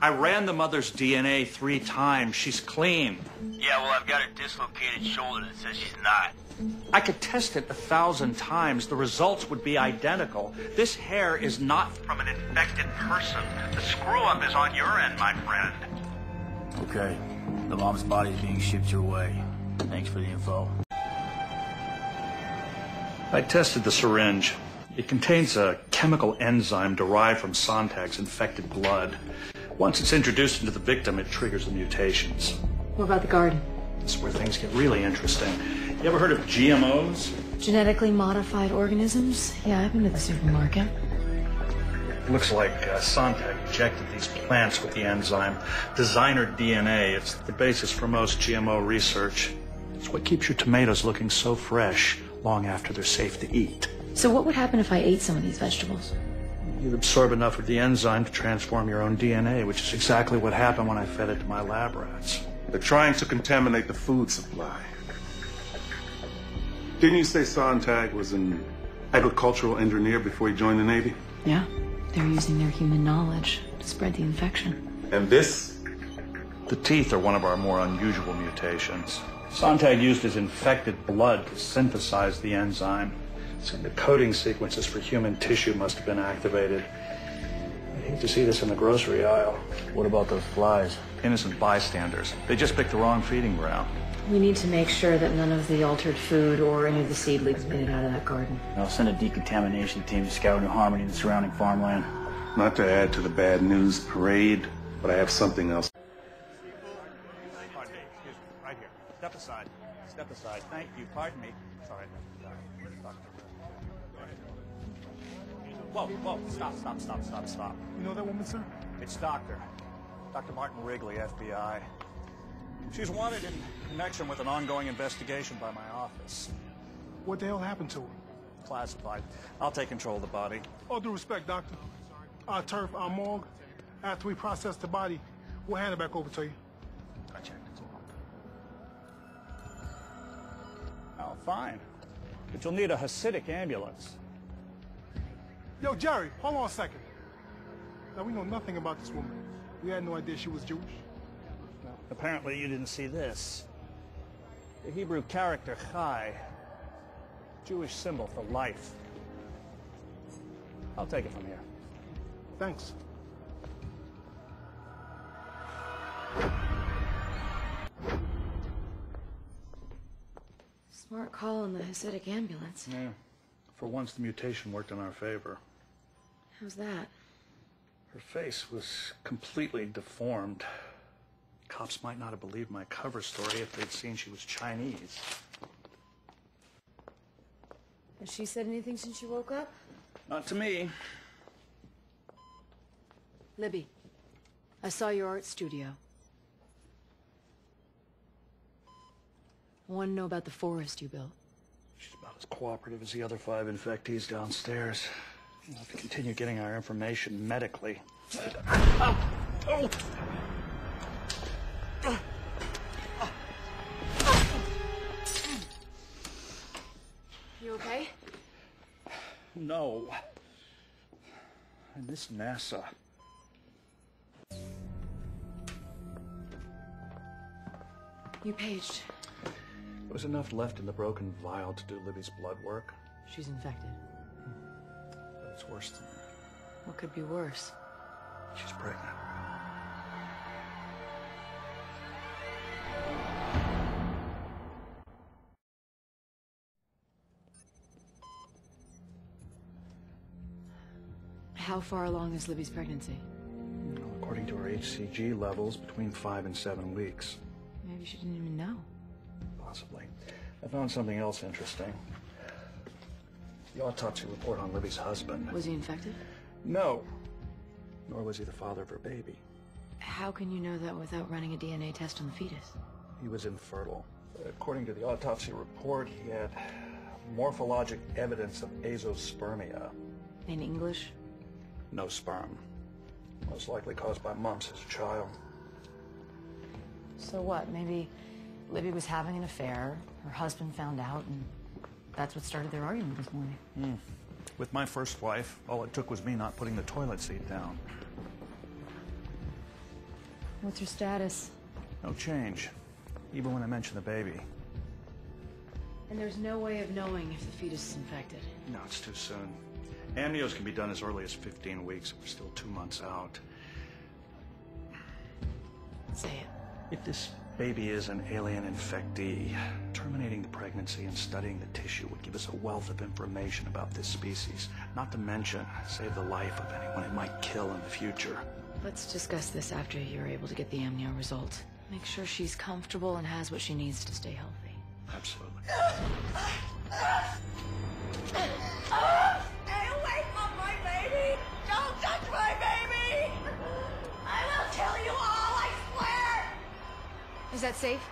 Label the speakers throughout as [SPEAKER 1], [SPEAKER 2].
[SPEAKER 1] I ran the mother's DNA 3 times. She's clean.
[SPEAKER 2] Yeah, well, I've got a dislocated shoulder that says she's not.
[SPEAKER 1] I could test it 1,000 times. The results would be identical. This hair is not from an infected person. The screw-up is on your end, my friend.
[SPEAKER 2] Okay. The mom's body is being shipped your way. Thanks for the info.
[SPEAKER 1] I tested the syringe. It contains a chemical enzyme derived from Sontag's infected blood. Once it's introduced into the victim, it triggers the mutations.
[SPEAKER 3] What about the garden?
[SPEAKER 1] This is where things get really interesting. You ever heard of GMOs?
[SPEAKER 3] Genetically modified organisms? Yeah, I've been to the supermarket.
[SPEAKER 1] It looks like Sontag injected these plants with the enzyme. Designer DNA, it's the basis for most GMO research. It's what keeps your tomatoes looking so fresh long after they're safe to eat.
[SPEAKER 3] So what would happen if I ate some of these vegetables?
[SPEAKER 1] You'd absorb enough of the enzyme to transform your own DNA, which is exactly what happened when I fed it to my lab rats.
[SPEAKER 4] They're trying to contaminate the food supply. Didn't you say Sontag was an agricultural engineer before he joined the Navy?
[SPEAKER 3] Yeah, they're using their human knowledge to spread the infection.
[SPEAKER 4] And this?
[SPEAKER 1] The teeth are one of our more unusual mutations. Sontag used his infected blood to synthesize the enzyme. So the coding sequences for human tissue must have been activated. I'd hate to see this in the grocery aisle.
[SPEAKER 2] What about those flies?
[SPEAKER 1] Innocent bystanders. They just picked the wrong feeding ground.
[SPEAKER 3] We need to make sure that none of the altered food or any of the seedlings made it out of that garden.
[SPEAKER 2] I'll send a decontamination team to scour New Harmony and the surrounding farmland.
[SPEAKER 4] Not to add to the bad news parade, but I have something else.
[SPEAKER 1] Pardon me. Excuse me. Right here. Step aside. Step aside. Thank you. Pardon me. Sorry. Whoa, whoa. Stop.
[SPEAKER 5] You know that woman, sir?
[SPEAKER 1] It's Dr. Martin Wrigley, FBI. She's wanted in connection with an ongoing investigation by my office.
[SPEAKER 5] What the hell happened to her?
[SPEAKER 1] Classified. I'll take control of the body.
[SPEAKER 5] All due respect, doctor. Our turf, our morgue. After we process the body, we'll hand it back over to you.
[SPEAKER 1] I checked. Oh, fine. But you'll need a Hasidic ambulance.
[SPEAKER 5] Yo, Jerry, hold on a second. Now, we know nothing about this woman. We had no idea she was Jewish.
[SPEAKER 1] Apparently you didn't see this. The Hebrew character Chai, Jewish symbol for life. I'll take it from here.
[SPEAKER 5] Thanks.
[SPEAKER 3] Smart call on the Hasidic ambulance.
[SPEAKER 1] Yeah. For once, the mutation worked in our favor.
[SPEAKER 3] How's that?
[SPEAKER 1] Her face was completely deformed. Cops might not have believed my cover story if they'd seen she was Chinese.
[SPEAKER 3] Has she said anything since you woke up?
[SPEAKER 1] Not to me.
[SPEAKER 3] Libby, I saw your art studio. I want to know about the forest you built.
[SPEAKER 1] She's about as cooperative as the other 5 infectees downstairs. We'll have to continue getting our information medically. Oh!
[SPEAKER 3] You okay?
[SPEAKER 1] No. I miss NASA.
[SPEAKER 3] You paged.
[SPEAKER 1] There was enough left in the broken vial to do Libby's blood work.
[SPEAKER 3] She's infected.
[SPEAKER 1] But it's worse than that.
[SPEAKER 3] What could be worse?
[SPEAKER 1] She's pregnant.
[SPEAKER 3] How far along is Libby's pregnancy?
[SPEAKER 1] Well, according to her HCG levels, between 5 and 7 weeks.
[SPEAKER 3] Maybe she didn't even know.
[SPEAKER 1] Possibly. I found something else interesting. The autopsy report on Libby's husband.
[SPEAKER 3] Was he infected?
[SPEAKER 1] No. Nor was he the father of her baby.
[SPEAKER 3] How can you know that without running a DNA test on the fetus?
[SPEAKER 1] He was infertile. According to the autopsy report, he had morphologic evidence of azoospermia.
[SPEAKER 3] In English?
[SPEAKER 1] No sperm. Most likely caused by mumps as a child.
[SPEAKER 3] So what? Maybe Libby was having an affair, her husband found out, and that's what started their argument this morning.
[SPEAKER 1] With my first wife, all it took was me not putting the toilet seat down.
[SPEAKER 3] What's her status?
[SPEAKER 1] No change, even when I mention the baby.
[SPEAKER 3] And there's no way of knowing if the fetus is infected.
[SPEAKER 1] No, it's too soon. Amnios can be done as early as 15 weeks. We're still 2 months out.
[SPEAKER 3] Say it.
[SPEAKER 1] If this baby is an alien infectee, terminating the pregnancy and studying the tissue would give us a wealth of information about this species. Not to mention, save the life of anyone it might kill in the future.
[SPEAKER 3] Let's discuss this after you're able to get the amnio result. Make sure she's comfortable and has what she needs to stay healthy.
[SPEAKER 1] Absolutely.
[SPEAKER 6] Stay away from my baby! Don't touch my baby! I will kill you all, I swear!
[SPEAKER 3] Is that safe?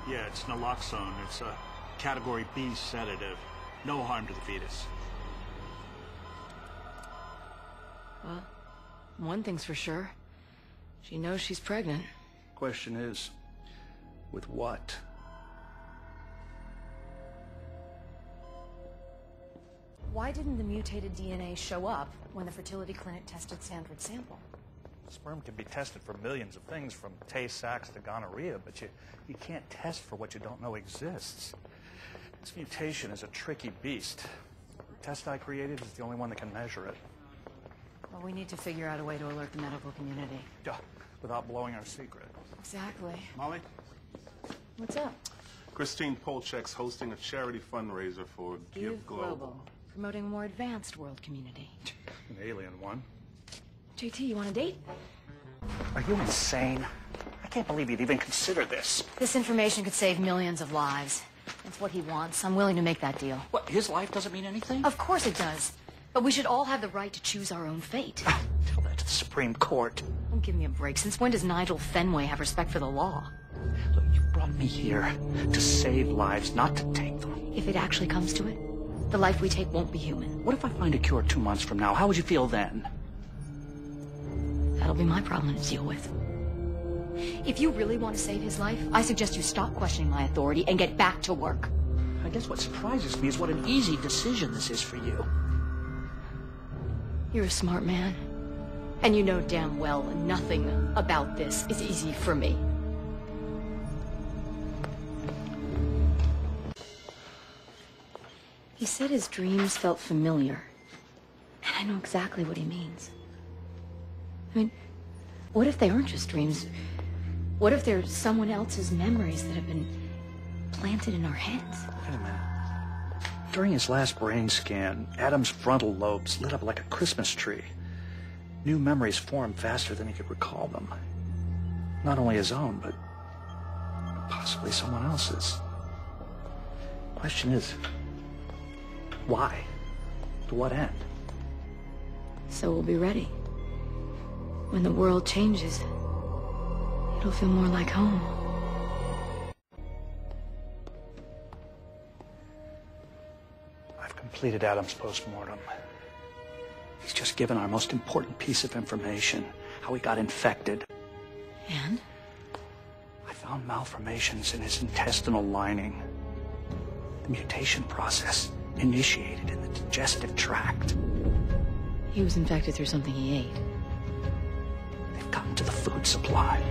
[SPEAKER 1] Yeah, it's naloxone. It's a category B sedative. No harm to the fetus.
[SPEAKER 3] Well, one thing's for sure. She knows she's pregnant.
[SPEAKER 1] Question is, with what?
[SPEAKER 3] Why didn't the mutated DNA show up when the fertility clinic tested Sanford's sample?
[SPEAKER 1] Sperm can be tested for millions of things, from Tay-Sachs to gonorrhea, but you can't test for what you don't know exists. This mutation is a tricky beast. The test I created is the only one that can measure it.
[SPEAKER 3] Well, we need to figure out a way to alert the medical community.
[SPEAKER 1] Yeah, without blowing our secret.
[SPEAKER 3] Exactly.
[SPEAKER 4] Molly,
[SPEAKER 3] What's up?
[SPEAKER 4] Christine Polchek's hosting a charity fundraiser for Give Global.
[SPEAKER 3] Promoting a more advanced world community.
[SPEAKER 1] An alien one.
[SPEAKER 3] JT, you want a date?
[SPEAKER 1] Are you insane? I can't believe you'd even consider this.
[SPEAKER 3] This information could save millions of lives. It's what he wants. I'm willing to make that deal.
[SPEAKER 2] What, his life doesn't mean anything?
[SPEAKER 3] Of course it does. But we should all have the right to choose our own fate.
[SPEAKER 1] Tell that to the Supreme Court.
[SPEAKER 3] Don't give me a break. Since when does Nigel Fenway have respect for the law?
[SPEAKER 1] Look, you brought me here to save lives, not to take them.
[SPEAKER 3] If it actually comes to it, the life we take won't be human.
[SPEAKER 1] What if I find a cure 2 months from now? How would you feel then?
[SPEAKER 3] That'll be my problem to deal with. If you really want to save his life, I suggest you stop questioning my authority and get back to work.
[SPEAKER 2] I guess what surprises me is what an easy decision this is for you.
[SPEAKER 3] You're a smart man. And you know damn well nothing about this is easy for me. He said his dreams felt familiar. And I know exactly what he means. I mean, what if they aren't just dreams? What if they're someone else's memories that have been planted in our heads?
[SPEAKER 1] Wait a minute. During his last brain scan, Adam's frontal lobes lit up like a Christmas tree. New memories formed faster than he could recall them. Not only his own, but possibly someone else's. Question is, why? To what end?
[SPEAKER 3] So we'll be ready. When the world changes, it'll feel more like home.
[SPEAKER 1] I've completed Adam's postmortem. He's just given our most important piece of information, how he got infected.
[SPEAKER 3] And?
[SPEAKER 1] I found malformations in his intestinal lining. The mutation process initiated in the digestive tract.
[SPEAKER 3] He was infected through something he ate.
[SPEAKER 1] They've gotten to the food supply.